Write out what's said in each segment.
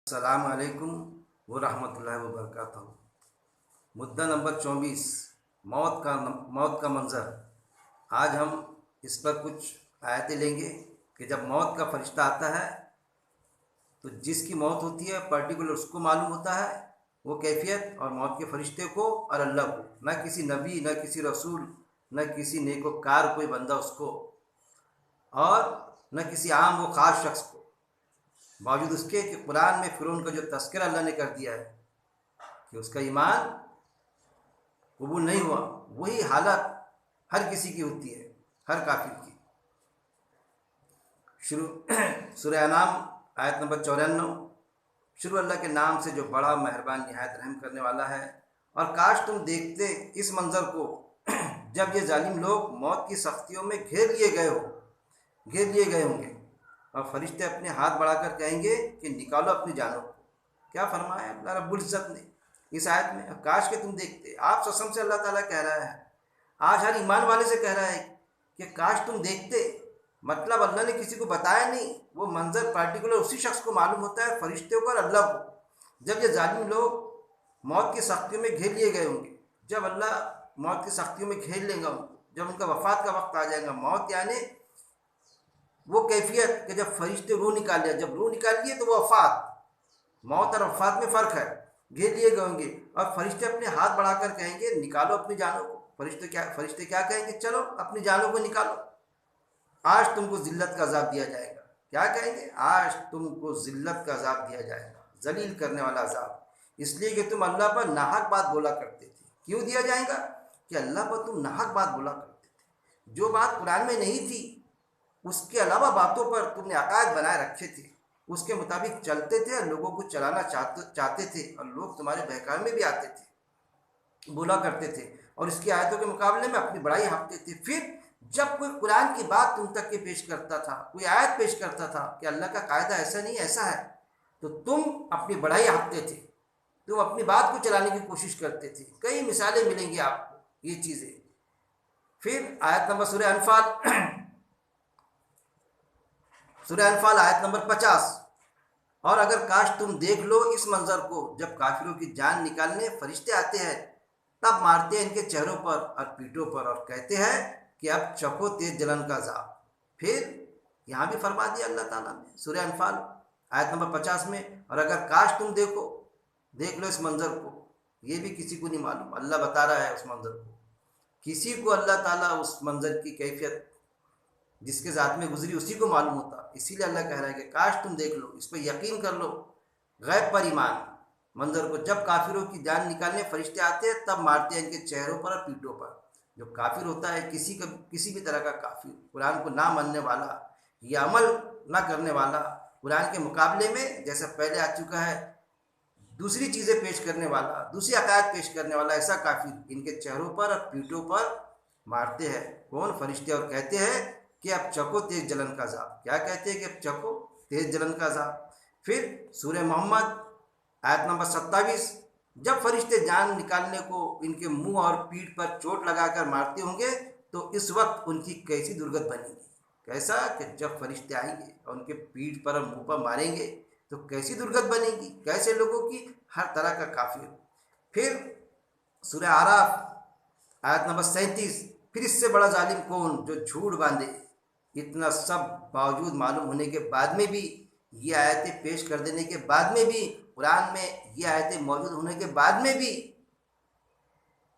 السلام علیکم ورحمۃ اللہ وبرکاتہ۔ مدعا نمبر 24، موت کا منظر۔ آج ہم اس پر کچھ آیتیں لیں گے کہ جب موت کا فرشتہ آتا ہے تو جس کی موت ہوتی ہے پرٹیکولر اس کو معلوم ہوتا ہے وہ کیفیت، اور موت کے فرشتے کو اور اللہ کو، نہ کسی نبی، نہ کسی رسول، نہ کسی نیکوکار کوئی بندہ اس کو، اور نہ کسی عام و خاص شخص کو، باوجود اس کے کہ قرآن میں فرعون کا جو تذکرہ اللہ نے کر دیا ہے کہ اس کا ایمان قبول نہیں ہوا، وہی حالت ہر کسی کی ہوتی ہے، ہر کافر کی۔ سورہ انعام آیت نمبر 94۔ شروع اللہ کے نام سے جو بڑا مہربان نہایت رحم کرنے والا ہے۔ اور کاش تم دیکھتے اس منظر کو جب یہ ظالم لوگ موت کی سختیوں میں گھیر لیے گئے ہوں گے، اور فرشتے اپنے ہاتھ بڑھا کر کہیں گے کہ نکالو اپنی جانوں کو۔ کیا فرمایا اللہ رب العزت نے اس آیت میں؟ کاش کہ تم دیکھتے۔ آپ قسم سے اللہ تعالیٰ کہہ رہا ہے، آج ہر ایمان والے سے کہہ رہا ہے کہ کاش تم دیکھتے۔ مطلب اللہ نے کسی کو بتایا نہیں، وہ منظر پارٹیکولر اسی شخص کو معلوم ہوتا ہے، فرشتے کو اور اللہ کو، جب یہ ظالم لوگ موت کی سختیوں میں گھیر لیے گئے ہوں گے۔ جب اللہ موت کی سختیوں میں گھیر لے گا، جب ان کا وفات کا وقت آ جائے گا، موت یعنی وہ کیفیت کہ جب فرشتے روح نکال لیا، جب روح نکال لیے تو وہ وفات، موت اور وفات میں فرق ہے۔ گھیر لیے گئے ہوں گے اور فرشتے اپنے ہاتھ بڑھا کر کہیں گے نکالو اپنی جانوں کو۔ فرشتے کیا کہیں گے؟ چلو اپنی جانوں کو نکالو، آج تم کو ذلت کا عذاب دیا جائے گا۔ کیا کہیں گے؟ آج تم کو ذلت کا عذاب دیا جائے گا، ذلیل کرنے والا عذاب، اس لیے کہ تم اللہ پر ناحق بات بولا کرتے تھے۔ کیوں دیا جائے گا؟ کہ اللہ پر تم ناحق بات بولا کرتے تھے، جو بات قرآن میں نہیں تھی اس کے علاوہ باتوں پر تم نے عقائد بنائے رکھے تھے، اس کے مطابق چلتے تھے اور لوگوں کو چلانا چاہتے تھے، اور لوگ تمہارے بہکاوے میں بھی آتے تھے، بولا کرتے تھے، اور اس کی آیتوں کے مقابلے میں اپنی بڑائی ہانپتے تھے۔ پھر جب کوئی قرآن کی بات تم تک کے پیش کرتا تھا، کوئی آیت پیش کرتا تھا کہ اللہ کا قاعدہ ایسا نہیں ایسا ہے، تو تم اپنی بڑائی ہانپتے تھے، تم اپنی بات کو چلانے کی کوشش کرتے تھے۔ کئی مثالیں ملیں گی آپ کو یہ چیزیں۔ پھر آیت نمبر سورہ انفال آیت نمبر 50۔ اور اگر کاش تم دیکھ لو اس منظر کو جب کافروں کی جان نکالنے فرشتے آتے ہیں، تب مارتے ہیں ان کے چہروں پر اور پیٹوں پر، اور کہتے ہیں کہ اب چکھو تیز جلن کا عذاب۔ پھر یہاں بھی فرما دیا اللہ تعالیٰ نے سورہ انفال آیت نمبر 50 میں، اور اگر کاش تم دیکھ لو اس منظر کو۔ یہ بھی کسی کو نہیں معلوم، اللہ بتا رہا ہے اس منظر کو۔ کسی کو اللہ تعالیٰ اس منظر کی کیفیت جس کے ذات میں گزری اسی کو معلوم ہوتا، اسی لیے اللہ کہہ رہا ہے کہ کاش تم دیکھ لو، اس پر یقین کر لو، غیب پر ایمان۔ منظر کو جب کافروں کی جان نکالنے فرشتے آتے ہیں تب مارتے ہیں ان کے چہروں پر اور پیٹوں پر۔ جو کافر ہوتا ہے، کسی بھی طرح کا کافر، قرآن کو نہ ماننے والا، یہ عمل نہ کرنے والا، قرآن کے مقابلے میں جیسا پہلے آ چکا ہے دوسری چیزیں پیش کرنے والا، دوسری عقائد پیش کرنے والا، ایسا کافر ان کے چہروں پر اور پیٹوں پر مارتے ہیں کون؟ فرشتے، اور کہتے ہیں کہ اب چکھو تیز جلن کا عذاب۔ کیا کہتے ہیں؟ کہ اب چکھو تیز جلن کا عذاب۔ پھر سورہ محمد آیت نمبر 27۔ جب فرشتے جان نکالنے کو ان کے منہ اور پیٹھ پر چوٹ لگا کر مارتے ہوں گے تو اس وقت ان کی کیسی درگت بنے گی۔ کیسا؟ کہ جب فرشتے آئیں گے اور ان کے پیٹھ پر اور منہ پر ماریں گے تو کیسی درگت بنے گی، کیسے لوگوں کی؟ ہر طرح کا کافر۔ پھر سورہ اعراف آیت نمبر 37۔ پھر اس سے بڑا ظالم کون جو جھوٹ باندھے۔ اتنا سب باوجود معلوم ہونے کے بعد میں بھی، یہ آیتیں پیش کر دینے کے بعد میں بھی، قرآن میں یہ آیتیں موجود ہونے کے بعد میں بھی،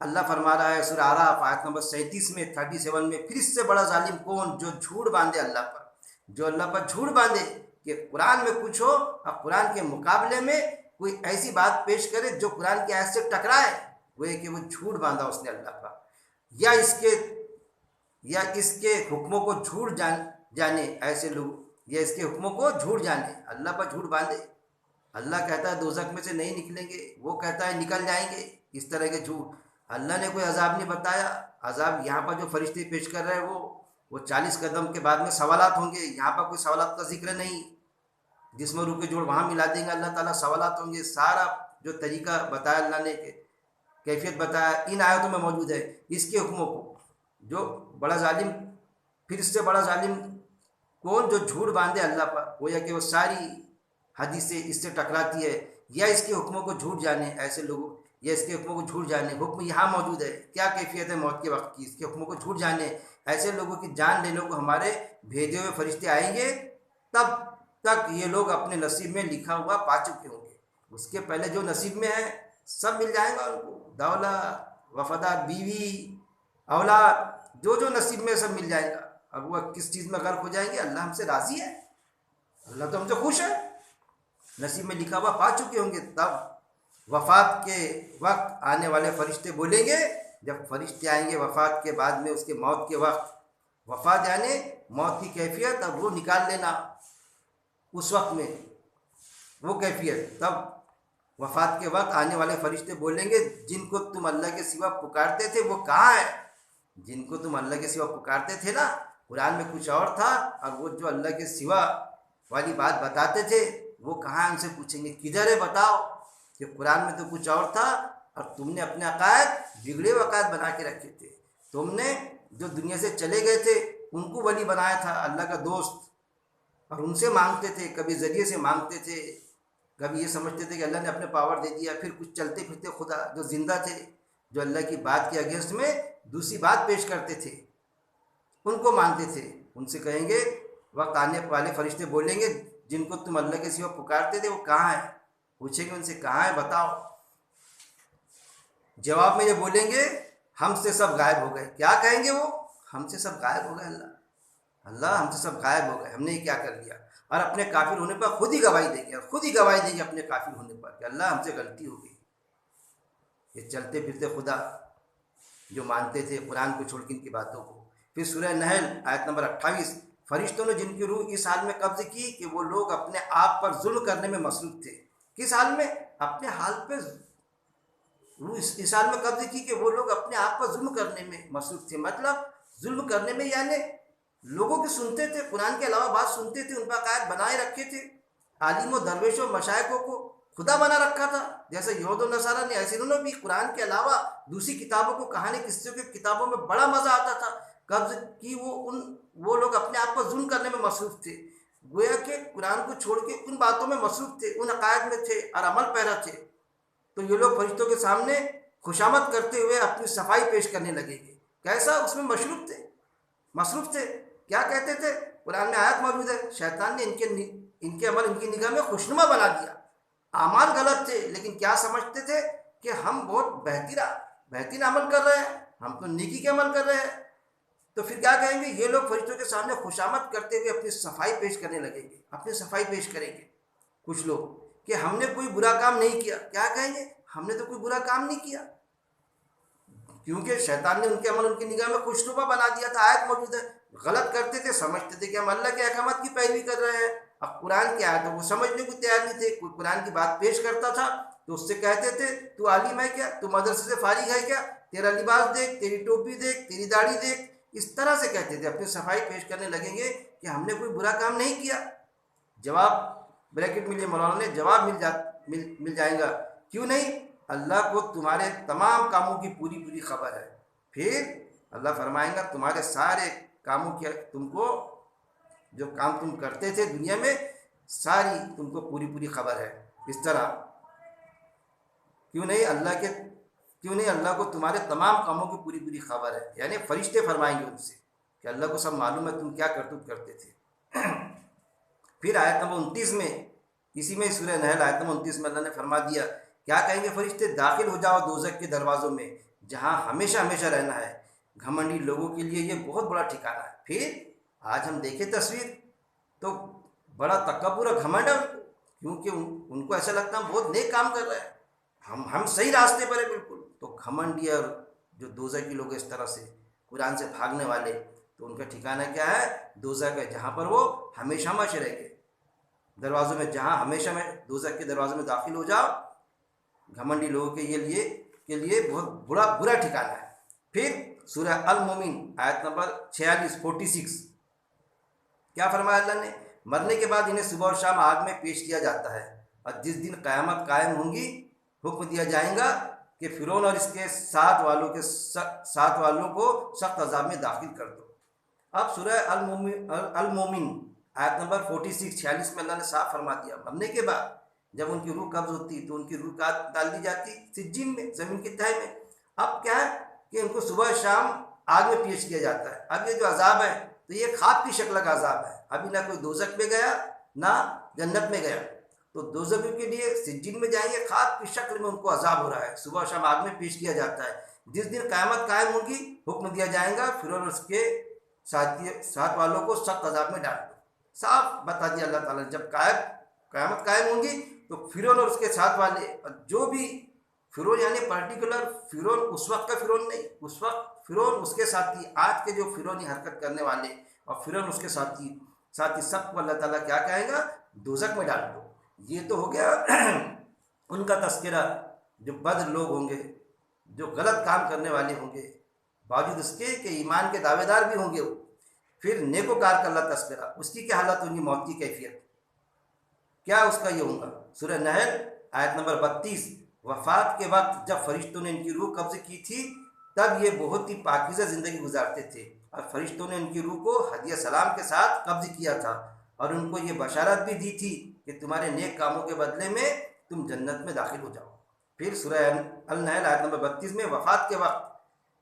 اللہ فرما رہا ہے سورہ اعراف آیت نمبر 37 میں 37 میں، پھر اس سے بڑا ظالم کون جو جھوٹ باندھے اللہ پر، جو اللہ پر جھوٹ باندھے کہ قرآن میں کچھ ہو اور قرآن کے مقابلے میں کوئی ایسی بات پیش کرے جو قرآن کی آیت سے ٹکرائے، وہ ہے کہ وہ جھوٹ باندھا اس نے اللہ پر، یا اس کے حکموں کو جھوٹ جانے ایسے لوگ، یا اس کے حکموں کو جھوٹ جانے، اللہ پر جھوٹ باندھے۔ اللہ کہتا ہے دوزخ میں سے نہیں نکلیں گے، وہ کہتا ہے نکل جائیں گے، اس طرح کے جھوٹ۔ اللہ نے کوئی عذاب نہیں بتایا، عذاب یہاں پر جو فرشتے پیش کر رہے ہیں وہ 40 قدم کے بعد میں سوالات ہوں گے، یہاں پر کوئی سوالات کا ذکر نہیں۔ جسم و روح کے جوڑ وہاں ملا دیں گے اللہ تعالیٰ، سوالات ہوں گے۔ سارا جو طریقہ بتایا اللہ نے، کیفیت بتایا، ان آیتوں میں موجود ہے۔ اس کے حکموں کو جو بڑا ظالم، پھر اس سے بڑا ظالم کون جو جھوٹ باندھے اللہ پر، وہ یا کہ وہ ساری حدیث سے اس سے ٹکراتی ہے، یا اس کے حکموں کو جھوٹ جانے ایسے لوگوں، یا اس کے حکموں کو جھوٹ جانے، حکم یہاں موجود ہے، کیا کیفیت ہے موت کے وقت کی، اس کے حکموں کو جھوٹ جانے ایسے لوگوں کی جان لینے کو ہمارے بھیجے ہوئے فرشتے آئیں گے، تب تک یہ لوگ اپنے نصیب میں لکھا ہوا پا چکے ہوں گے۔ اس کے پہلے جو نصیب میں ہے سب مل جائے گا ان کو، دولت، وفادار بیوی، اولاد، جو نصیب میں سب مل جائے گا۔ اب وہ کس چیز میں غرق ہو جائیں گے؟ اللہ ہم سے راضی ہے، اللہ تو ہم سے خوش ہے، نصیب میں لکھا ہوا پا چکے ہوں گے۔ تب وفات کے وقت آنے والے فرشتے بولیں گے، جب فرشتے آئیں گے وفات کے بعد میں، اس کے موت کے وقت، وفات یعنی موت کی کیفیت، اب وہ نکال لینا اس وقت میں وہ کیفیت، تب وفات کے وقت آنے والے فرشتے بولیں گے، جن کو تم اللہ کے سوا پکارتے تھے وہ کہاں ہے؟ جن کو تم اللہ کے سوا پکارتے تھے نا، قرآن میں کچھ اور تھا، اور وہ جو اللہ کے سوا والی بات بتاتے تھے وہ کہاں؟ ان سے پوچھیں گے کدھر ہے بتاؤ، کہ قرآن میں تو کچھ اور تھا اور تم نے اپنے عقائد بگڑے ہوئے عقائد بنا کے رکھے تھے، تم نے جو دنیا سے چلے گئے تھے ان کو ولی بنایا تھا، اللہ کا دوست، اور ان سے مانگتے تھے، کبھی ذریعے سے مانگتے تھے، کبھی یہ سمجھتے تھے کہ اللہ نے اپنے پاور دے دیا، پھر کچھ چلتے پھرتے خدا جو زندہ تھے، جو اللہ کی بات کے اگینسٹ میں دوسری بات پیش کرتے تھے، ان کو مانتے تھے۔ ان سے کہیں گے، وقت آنے والے فرشتے بولیں گے، جن کو تم اللہ کے سوا پکارتے تھے وہ کہاں ہے؟ پوچھیں گے ان سے کہاں ہے بتاؤ، جواب میں یہ بولیں گے ہم سے سب غائب ہو گئے۔ کیا کہیں گے وہ؟ ہم سے سب غائب ہو گئے، اللہ ہم سے سب غائب ہو گئے، ہم نے یہ کیا کر لیا؟ اور اپنے کافر ہونے پر خود ہی گواہی دیں گے، خود ہی گواہی دیں گے اپنے کافر ہونے پر کہ اللہ ہم سے غلطی ہو گئی۔ یہ چلتے پھرتے خدا جو مانتے تھے قرآن کو چھوڑ کے ان کی باتوں کو۔ پھر سورہ نحل آیت نمبر 28، فرشتوں نے جن کی روح اس حال میں قبض کی کہ وہ لوگ اپنے آپ پر ظلم کرنے میں مصروف تھے۔ کس حال میں؟ اپنے حال پہ روح اس حال میں قبض کی کہ وہ لوگ اپنے آپ پر ظلم کرنے میں مصروف تھے۔ مطلب ظلم کرنے میں یعنی لوگوں کی سنتے تھے، قرآن کے علاوہ بات سنتے تھے، ان پر عقائد بنائے رکھے تھے، عالم و درویشوں مشائخوں کو خدا بنا رکھا تھا، جیسے یہود و نصارہ نے، ایسے انہوں نے بھی قرآن کے علاوہ دوسری کتابوں کو، کہانی قصوں کی کتابوں میں بڑا مزہ آتا تھا، قبض کی وہ لوگ اپنے آپ پر ظلم کرنے میں مصروف تھے، گویا کہ قرآن کو چھوڑ کے ان باتوں میں مصروف تھے، ان عقائد میں تھے اور عمل پیرا تھے۔ تو یہ لوگ فرشتوں کے سامنے خوشامد کرتے ہوئے اپنی صفائی پیش کرنے لگیں گے۔ کیسا؟ اس میں مصروف تھے۔ کیا کہتے تھے؟ قرآن میں آیت موجود ہے، شیطان نے ان کے عمل ان کی نگاہ میں خوشنما بنا دیا، اعمال غلط تھے، لیکن کیا سمجھتے تھے کہ ہم بہت بہترین عمل کر رہے ہیں، ہم تو نیکی کے عمل کر رہے ہیں۔ تو پھر کیا کہیں گے؟ یہ لوگ فرشتوں کے سامنے خوشامد کرتے ہوئے اپنی صفائی پیش کرنے لگیں گے، اپنی صفائی پیش کریں گے کچھ لوگ کہ ہم نے کوئی برا کام نہیں کیا۔ کیا کہیں گے؟ ہم نے تو کوئی برا کام نہیں کیا، کیونکہ شیطان نے ان کے عمل ان کی نگاہ میں خوشنما بنا دیا تھا۔ آیت موجود ہے، غلط کرتے تھے، سمجھتے تھے کہ ہم اللہ کے احکامات کی پیروی کر رہے ہیں۔ اب قرآن کی آیت وہ سمجھنے کو تیار نہیں تھے، کوئی قرآن کی بات پیش کرتا تھا تو اس سے کہتے تھے تو عالم ہے کیا، تو مدرسے سے فارغ ہے کیا، تیرا لباس دیکھ، تیری ٹوپی دیکھ، تیری داڑھی دیکھ، اس طرح سے کہتے تھے، اپنی صفائی پیش کرنے لگیں گے کہ ہم نے کوئی برا کام نہیں کیا۔ جواب بریکٹ میں لیے مولانا نے جواب مل جائے گا، کیوں نہیں؟ اللہ کو تمہارے تمام کاموں کی پوری خبر ہے۔ پھر اللہ فرمائیں گا تمہارے سارے کاموں کی، تم کو جو کام تم کرتے تھے دنیا میں ساری تم کو پوری خبر ہے۔ اس طرح کیوں نہیں اللہ کو تمہارے تمام کاموں کی پوری خبر ہے، یعنی فرشتے فرمائیں گے ان سے کہ اللہ کو سب معلوم ہے تم کیا کرتوت کرتے تھے۔ پھر آیت نمبر 29 میں، اسی میں سورہ نحل آیت نمبر 29 میں اللہ نے فرما دیا، کیا کہیں گے فرشتے؟ داخل ہو جاؤ دوزخ کے دروازوں میں جہاں ہمیشہ رہنا ہے، گھمنڈی لوگوں کے لیے یہ بہت بڑا ٹھکانہ ہے۔ پھر آج ہم دیکھیں تصویر تو بڑا تکبر اور گھمنڈ ہے، کیونکہ ان کو ایسا لگتا ہے ہم بہت نیک کام کر رہے ہیں، ہم صحیح راستے پر ہیں بالکل۔ تو گھمنڈی اور جو دوزخ کے لوگ اس طرح سے قرآن سے بھاگنے والے، تو ان کا ٹھکانہ کیا ہے؟ دوزخ ہے، جہاں پر وہ ہمیشہ رہیں گے، دروازوں میں، جہاں ہمیشہ میں دوزخ کے دروازوں میں داخل ہو جاؤ، گھمنڈی لوگوں کے لیے بہت برا ٹھکانہ ہے۔ پھر سورہ المومن آیت نمبر 46 کیا فرمایا اللہ نے؟ مرنے کے بعد انہیں صبح اور شام آگ میں پیش کیا جاتا ہے، اور جس دن قیامت قائم ہوں گی حکم دیا جائے گا کہ فرعون اور اس کے ساتھ والوں کو سخت عذاب میں داخل کر دو۔ اب سورہ المومن آیت نمبر 46 میں اللہ نے صاف فرما دیا، مرنے کے بعد جب ان کی روح قبض ہوتی تو ان کی روح ڈال دی جاتی سجین میں، زمین کی تہہ میں۔ اب کیا ہے کہ ان کو صبح شام آگ میں پیش کیا جاتا ہے۔ اب یہ جو عذاب ہے تو یہ خواب کی شکل کا عذاب ہے، ابھی نہ کوئی دوزخ میں گیا نہ جنت میں گیا۔ تو دوزخیوں کے لیے سجین میں جائیں گے، خواب کی شکل میں ان کو عذاب ہو رہا ہے، صبح شام آگ میں پیش کیا جاتا ہے۔ جس دن قیامت قائم ہوگی حکم دیا جائے گا فرعون اور اس کے ساتھ والوں کو سخت عذاب میں ڈال دو۔ صاف بتا دیا اللہ تعالیٰ نے، جب قیامت قائم ہوں گی تو فرعون اور اس کے ساتھ والے، جو بھی فرعون یعنی پرٹیکولر فرعون اس وقت کا فرعون نہیں، اس وقت فرعون اس کے ساتھی، آج کے جو فرعونی حرکت کرنے والے اور فرعون اس کے ساتھی سب کو اللہ تعالیٰ کیا کہے گا؟ دوزخ میں ڈال دو۔ یہ تو ہو گیا ان کا تذکرہ، جو بد لوگ ہوں گے، جو غلط کام کرنے والے ہوں گے، باوجود اس کے کہ ایمان کے دعوے دار بھی ہوں گے وہ۔ پھر نیکوکار کا اللہ تذکرہ، اس کی کیا حالت ہوگی، موت کی کیفیت کیا اس کا یہ ہوگا۔ سورہ نحل آیت نمبر 32، وفات کے وقت جب فرشتوں نے ان کی روح قبض کی تھی تب یہ بہت ہی پاکیزہ زندگی گزارتے تھے، اور فرشتوں نے ان کی روح کو ہدیہ سلام کے ساتھ قبض کیا تھا، اور ان کو یہ بشارت بھی دی تھی کہ تمہارے نیک کاموں کے بدلے میں تم جنت میں داخل ہو جاؤ۔ پھر سورہ النحل آیت نمبر 32 میں، وفات کے وقت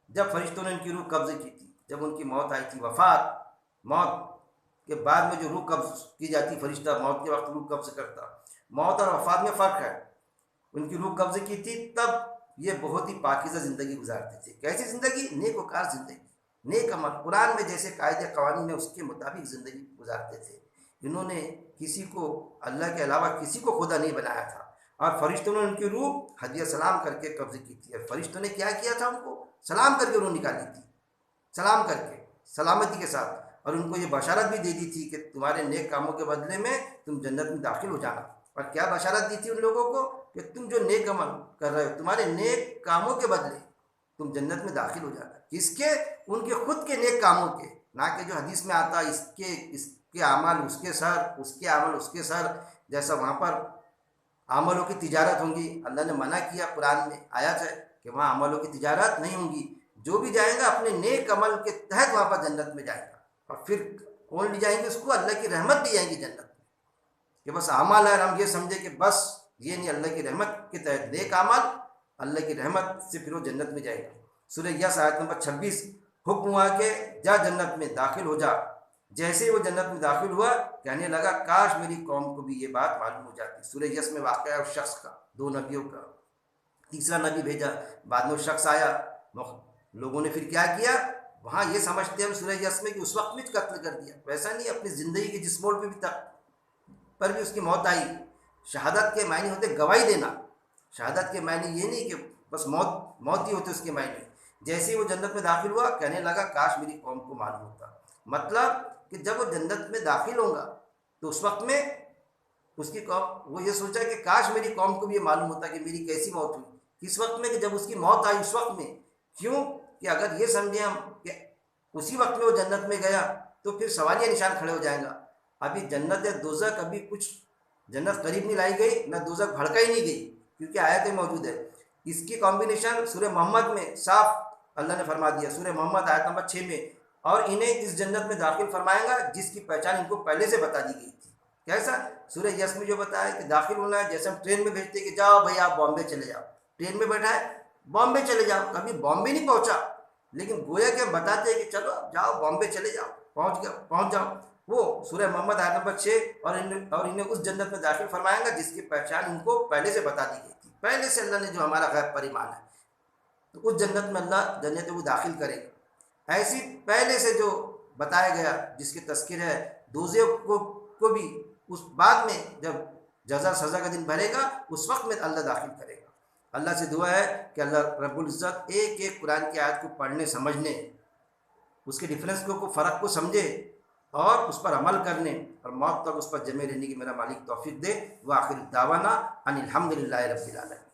جب فرشتوں نے ان کی روح قبض کی تھی، جب ان کی موت آئی تھی، موت کے بعد میں جو روح قبض کی جاتی، فرشتہ موت کے وقت روح قبض کرتا، موت اور وفات میں فرق ہے۔ ان کی روح قبض کی تھی تب یہ بہت ہی پاکیزہ زندگی گزارتے تھے۔ کیسی زندگی؟ نیک وکار زندگی، نیک عمل، قرآن میں جیسے قاعدے قوانین ہے اس کے مطابق زندگی گزارتے تھے۔ انہوں نے کسی کو اللہ کے علاوہ کسی کو خدا نہیں بنایا تھا، اور فرشتوں نے ان کی روح ہدیہ سلام کر کے قبض کی تھی، اور فرشتوں نے کیا کیا تھا؟ ان کو سلام کر کے روح نکالی تھی، سلام کر کے سلامتی کے ساتھ، اور ان کو یہ بشارت بھی دے دی تھی کہ تمہارے نیک کاموں کے بدلے میں تم جنت میں داخل ہو جانا۔ اور کیا بشارت دی تھی ان لوگوں کو؟ کہ تم جو نیک عمل کر رہے ہو، تمہارے نیک کاموں کے بدلے تم جنت میں داخل ہو جانا۔ کس کے؟ ان کے خود کے نیک کاموں کے، نہ کہ جو حدیث میں آتا اس کے اعمال اس کے سر، اس کے عمل اس کے سر، جیسا وہاں پر عملوں کی تجارت ہوں گی۔ اللہ نے منع کیا، قرآن میں آیات ہے کہ وہاں عملوں کی تجارت نہیں ہوں گی، جو بھی جائے گا اپنے نیک عمل کے تحت وہاں پر جنت میں جائے گا۔ اور پھر کون لے جائیں گے اس کو؟ اللہ کی رحمت دی جائیں گی جنت میں، کہ بس اعمال ہے، ہم یہ سمجھے کہ بس یہ نہیں، اللہ کی رحمت کے تحت نیک اعمال، اللہ کی رحمت سے پھر وہ جنت میں جائے گا۔ سورہ یس آیت نمبر 26، حکم ہوا کہ جا جنت میں داخل ہو جا۔ جیسے وہ جنت میں داخل ہوا کہنے لگا کاش میری قوم کو بھی یہ بات معلوم ہو جاتی۔ سورہ یس میں واقعہ ہے اس شخص کا، 2 نبیوں کا، تیسرا نبی بھیجا، بعد میں وہ شخص آیا، لوگوں نے پھر کیا کیا؟ وہاں یہ سمجھتے ہیں ہم سورہ یس میں کہ اس وقت میں قتل کر دیا، ویسا نہیں، اپنی زندگی کے جس موڑ پر بھی اس کی موت آئی۔ شہادت کے معنی ہوتے گواہی دینا، شہادت کے معنی یہ نہیں کہ بس موت ہی ہوتے اس کے معنی۔ جیسے ہی وہ جنت میں داخل ہوا کہنے لگا کاش میری قوم کو معلوم ہوتا۔ مطلب کہ جب وہ جنت میں داخل ہوگا تو اس وقت میں اس کی قوم، وہ یہ سوچا کہ کاش میری قوم کو بھی یہ معلوم ہوتا کہ میری کیسی موت ہوئی۔ کس وقت میں؟ کہ جب اس کی موت آئی اس وقت میں۔ کیوں؟ کہ اگر یہ سمجھیں ہم کہ اسی وقت میں وہ جنت میں گیا تو پھر سوالیہ نشان کھڑے ہو جائیں گا۔ ابھی جنت دوزخ، ابھی کچھ جنت قریب نہیں لائی گئی، نہ دوزخ بھڑکا ہی نہیں گئی، کیونکہ آیتیں موجود ہے۔ اس کی کمبینیشن سورہ محمد میں صاف اللہ نے فرما دیا، سورہ محمد آیت نمبر 6 میں، اور انہیں اس جنت میں داخل فرمائے گا جس کی پہچان ان کو پہلے سے بتا دی گئی تھی۔ کیسا؟ سورہ یس میں جو بتایا کہ داخل ہونا ہے، جیسے ہم ٹرین میں بھیجتے کہ جاؤ بھائی آپ بامبے چلے جاؤ، ٹرین میں بیٹھا ہے بامبے چلے جاؤ، کبھی بامبے نہیں پہنچا، لیکن گویا کہ ہم بتاتے ہیں کہ چلو جاؤ بامبے چلے جاؤ، پہنچ جاؤ۔ وہ سورہ محمد آیت نمبر 6، اور انہیں اس جنت میں داخل فرمائے گا جس کی پہچان ان کو پہلے سے بتا دی گئی تھی۔ پہلے سے اللہ نے جو ہمارا غیب پر ایمان ہے تو اس جنت میں اللہ جنت کو داخل کرے گا۔ ایسی پہلے سے جو بتایا گیا جس کے تذکر ہے، دوزخ کو بھی اس بعد میں جب جزا سزا کا دن بھرے گا اس وقت میں اللہ داخل کرے گا۔ اللہ سے دعا ہے کہ اللہ رب العزت ایک ایک قرآن کی آیت کو پڑھنے سمجھنے، اس کے ڈفرینس کو فرق کو سمجھے اور اس پر عمل کرنے اور موت تک اس پر جمے رہنے کی میرا مالک توفیق دے۔ وآخر دعوانا ان الحمد للہ رب العالمین۔